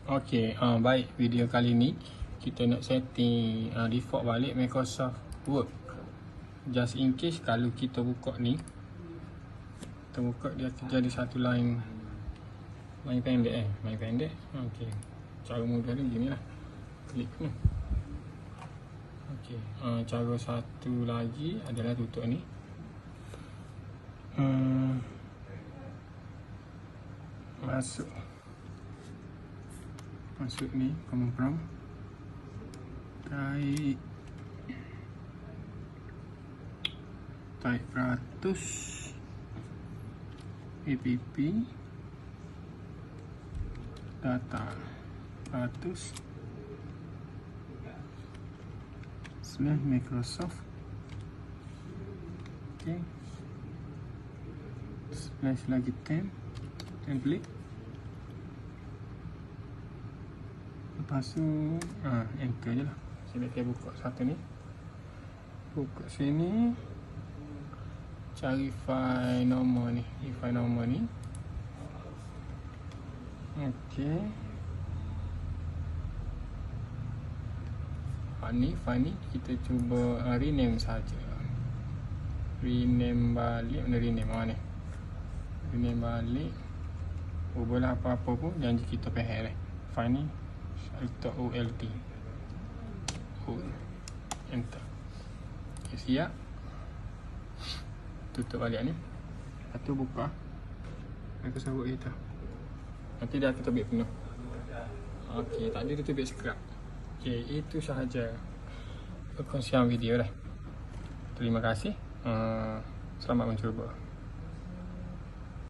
Okey, baik, video kali ni kita nak setting default balik Microsoft Word. Just in case kalau kita buka ni, kita buka dia jadi satu line pendek line pendek. Okey. Cara mudah ni gini lah. Klik ni. Okey, cara satu lagi adalah tutup ni. Masuk ni command prompt, type peratus app data peratus / Microsoft. Okay, / lagi template. Lepas tu enter je lah. Sini saya buka satu ni, buka sini, cari file nombor ni, file nombor ni. Okey, file ni kita cuba rename saja. Rename balik, mana rename ni? Rename balik. Ubahlah apa-apa pun janji kita pahal file ni. Letak OLT, enter. Okay, siap. Tutup balik ni. Lepas tu buka Microsoft Word kita. Nanti dah tutup bit penuh. Okey, tak ada tutup bit scrap. Okey, itu sahaja perkongsian video dah. Terima kasih. Selamat mencuba.